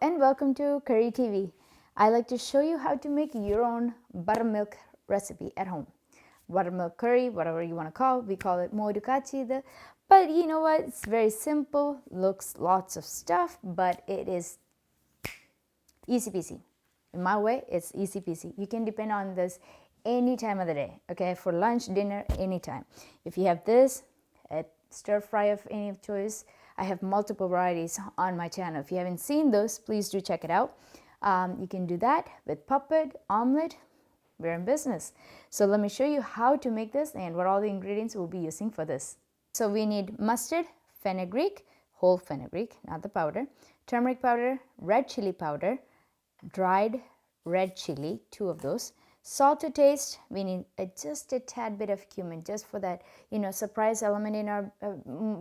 and welcome to Curry TV. I like to show you how to make your own buttermilk recipe at home. Buttermilk curry, whatever you want to call it. We call it mooru. But you know what? It's very simple, looks lots of stuff, but it is easy peasy. In my way, it's easy peasy. You can depend on this any time of the day, okay? For lunch, dinner, anytime. If you have this, a stir fry of any choice, I have multiple varieties on my channel. If you haven't seen those, please do check it out. You can do that with puppet, omelette. We're in business. So let me show you how to make this and what all the ingredients we'll be using for this. So we need mustard, fenugreek, whole fenugreek, not the powder, turmeric powder, red chili powder, dried red chili, 2 of those, salt to taste. We need just a tad bit of cumin, just for that, surprise element in our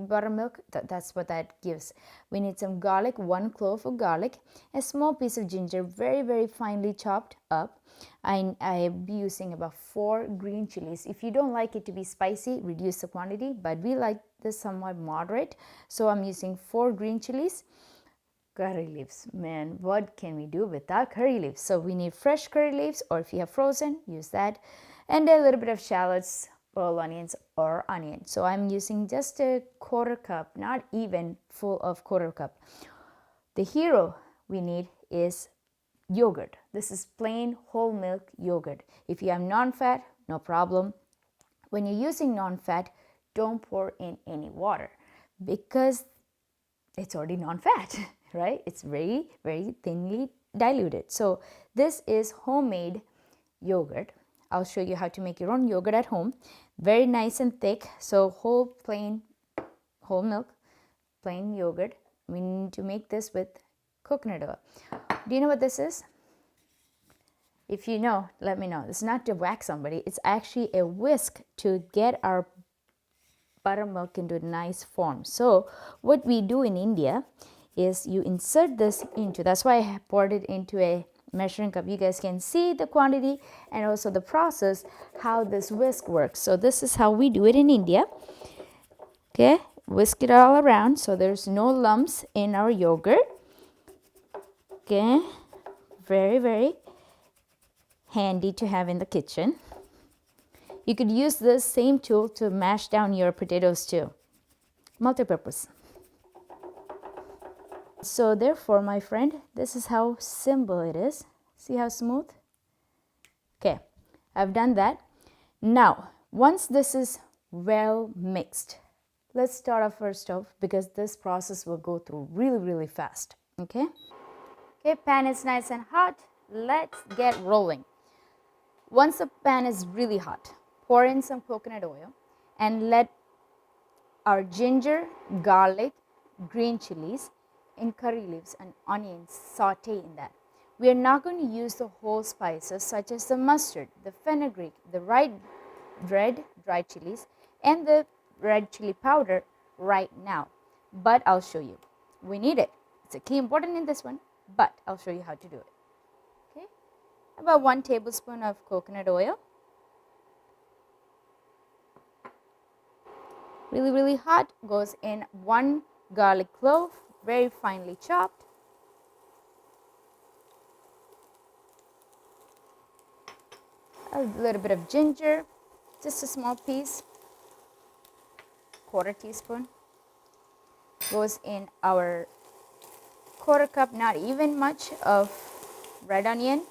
buttermilk. That's what that gives. We need some garlic, 1 clove of garlic, a small piece of ginger, very, very finely chopped up. I'll be using about 4 green chilies. If you don't like it to be spicy, reduce the quantity, but we like this somewhat moderate. So I'm using 4 green chilies. Curry leaves, man, what can we do without curry leaves? So we need fresh curry leaves, or if you have frozen, use that, and a little bit of shallots, pearl onions, or onion. So I'm using just a 1/4 cup, not even full of 1/4 cup. The hero we need is yogurt. This is plain whole milk yogurt. If you have non-fat, no problem. When you're using non-fat, don't pour in any water because it's already non-fat. Right? It's very, very thinly diluted. So this is homemade yogurt. I'll show you how to make your own yogurt at home. Very nice and thick. So whole milk, plain yogurt. We need to make this with coconut oil. Do you know what this is? If you know, let me know. It's not to whack somebody. It's actually a whisk to get our buttermilk into a nice form. So what we do in India is you insert this into, that's why I poured it into a measuring cup. You guys can see the quantity and also the process, how this whisk works. So this is how we do it in India. Okay, whisk it all around so there's no lumps in our yogurt. Okay, very, very handy to have in the kitchen. You could use this same tool to mash down your potatoes too. Multi-purpose. So therefore, my friend, this is how simple it is. See how smooth? Okay, I've done that. Now, once this is well mixed, let's start off first off because this process will go through really, really fast. Okay, pan is nice and hot. Let's get rolling. Once the pan is really hot, pour in some coconut oil and let our ginger, garlic, green chilies, and curry leaves and onions saute in that. We are not going to use the whole spices such as the mustard, the fenugreek, the red dried chilies, and the red chili powder right now. But I'll show you. We need it. It's a key important in this one, but I'll show you how to do it. Okay, about 1 tablespoon of coconut oil. Really, really hot. Goes in 1 garlic clove, very finely chopped. A little bit of ginger, just a small piece, 1/4 teaspoon. Goes in our 1/4 cup, not even much, of red onion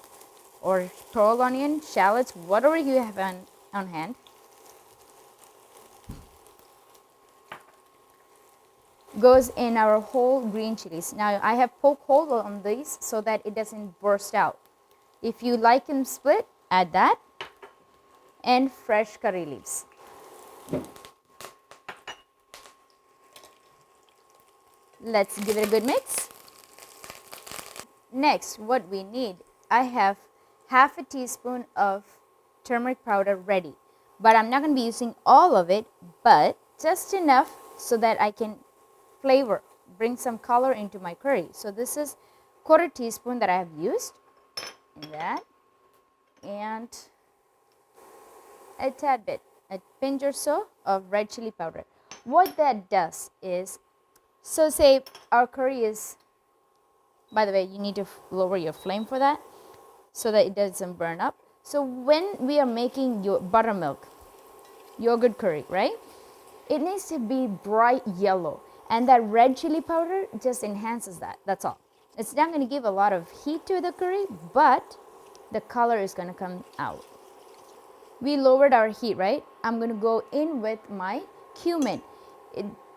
or pearl onion, shallots, whatever you have on hand. Goes in our whole green chilies. Now I have poked hole on these so that it doesn't burst out. If you like them split, add that, and fresh curry leaves. Let's give it a good mix. Next, what we need, I have 1/2 teaspoon of turmeric powder ready, but I'm not going to be using all of it, but just enough so that I can flavor, bring some color into my curry. So this is 1/4 teaspoon that I have used in that, and a tad bit, a pinch or so of red chili powder. What that does is, so say our curry is By the way, you need to lower your flame for that so that it doesn't burn up. So when we are making your buttermilk yogurt curry, right? It needs to be bright yellow, and that red chili powder just enhances that. That's all. It's not going to give a lot of heat to the curry, but the color is going to come out. We lowered our heat, right? I'm going to go in with my cumin.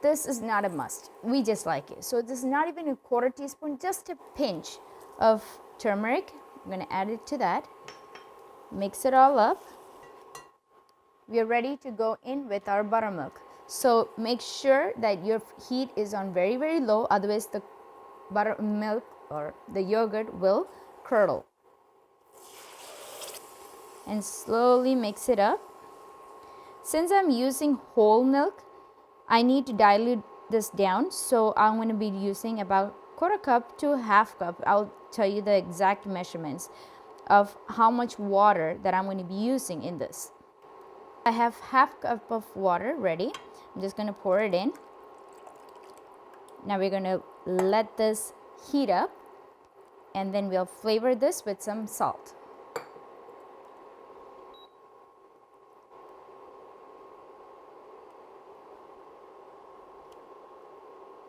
This is not a must. We just like it. So this is not even a quarter teaspoon, just a pinch of turmeric. I'm going to add it to that. Mix it all up. We are ready to go in with our buttermilk. So make sure that your heat is on very, very low, otherwise the buttermilk or the yogurt will curdle. And slowly mix it up. Since I'm using whole milk, I need to dilute this down, so I'm going to be using about quarter cup to half cup. I'll tell you the exact measurements of how much water that I'm going to be using in this. I have half cup of water ready. I'm just going to pour it in. Now we're going to let this heat up, and then we'll flavor this with some salt.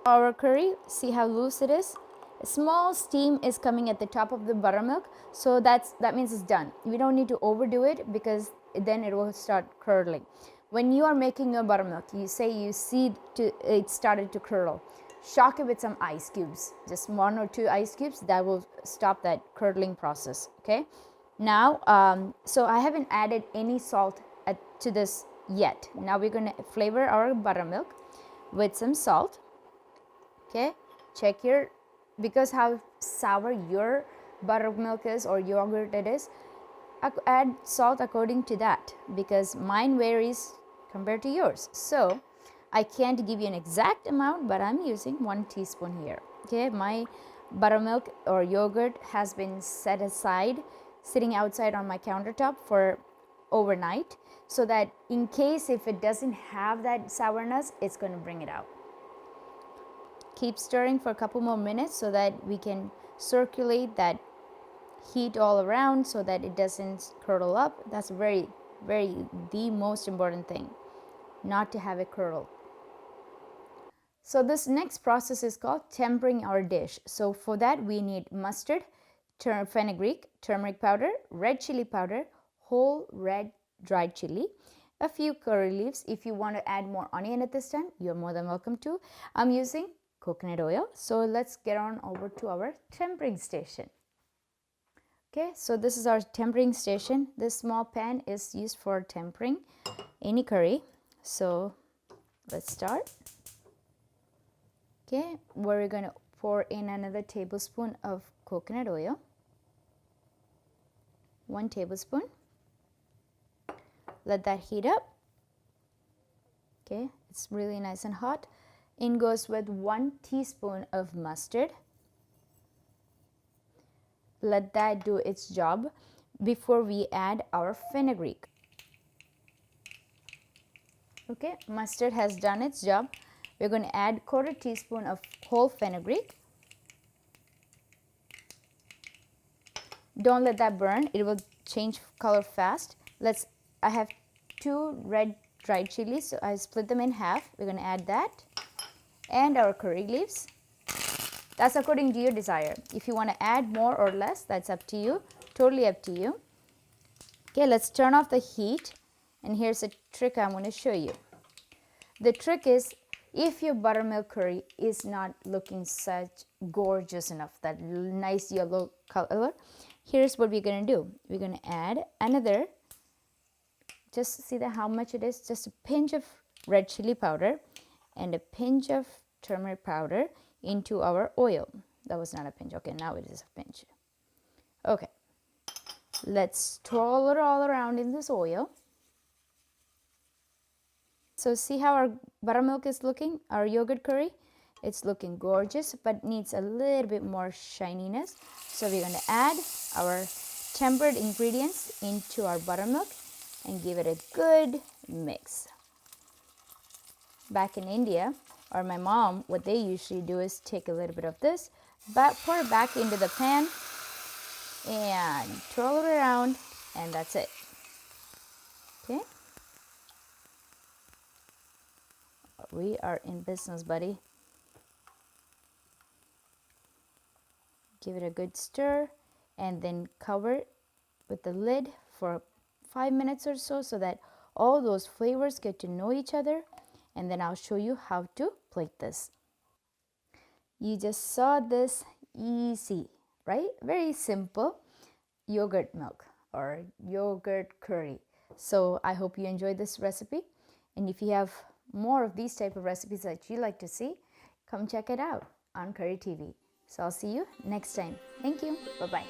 Our curry, see how loose it is? A small steam is coming at the top of the buttermilk, so that means it's done. We don't need to overdo it because then it will start curdling. When you are making your buttermilk, you see it started to curdle. Shock it with some ice cubes, just 1 or 2 ice cubes. That will stop that curdling process. Okay. Now, so I haven't added any salt to this yet. Now we're going to flavor our buttermilk with some salt. Okay, check because how sour your buttermilk is or yogurt it is, add salt according to that, because mine varies compared to yours. So I can't give you an exact amount, but I'm using 1 teaspoon here. Okay, my buttermilk or yogurt has been set aside, sitting outside on my countertop for overnight, so that in case if it doesn't have that sourness, it's going to bring it out. Keep stirring for a couple more minutes so that we can circulate that heat all around so that it doesn't curdle up. That's the most important thing, not to have it curdle. So this next process is called tempering our dish. So for that we need mustard, fenugreek, turmeric powder, red chili powder, whole red dried chili, a few curry leaves. If you want to add more onion at this time, you're more than welcome to. I'm using coconut oil. So let's get on over to our tempering station. Okay, so this is our tempering station. This small pan is used for tempering any curry. So let's start. Okay, we're going to pour in another tablespoon of coconut oil. 1 tablespoon. Let that heat up. Okay, it's really nice and hot. In goes with 1 teaspoon of mustard. Let that do its job before we add our fenugreek. Okay, mustard has done its job. We're going to add quarter teaspoon of whole fenugreek. Don't let that burn. It will change color fast. I have 2 red dried chilies, so I split them in half. We're going to add that. And our curry leaves. That's according to your desire. If you want to add more or less, that's up to you. Totally up to you. Okay, let's turn off the heat. And here's a trick I'm going to show you. The trick is, if your buttermilk curry is not looking such gorgeous enough, that nice yellow color, here's what we're going to do. We're going to add another, just see how much it is, just a pinch of red chili powder and a pinch of turmeric powder into our oil. That was not a pinch. Okay, now it is a pinch. Okay, let's twirl it all around in this oil. So see how our buttermilk is looking, our yogurt curry? It's looking gorgeous, but needs a little bit more shininess. So we're going to add our tempered ingredients into our buttermilk and give it a good mix. Back in India, or my mom, what they usually do is take a little bit of this, pour it back into the pan and twirl it around, and that's it. Okay, we are in business, buddy. Give it a good stir and then cover it with the lid for 5 minutes or so that all those flavors get to know each other, and then I'll show you how to plate this. You just saw this easy, right? Very simple yogurt milk or yogurt curry. So I hope you enjoyed this recipe, and if you have more of these type of recipes that you like to see, come check it out on Curry TV. So I'll see you next time. Thank you. Bye-bye.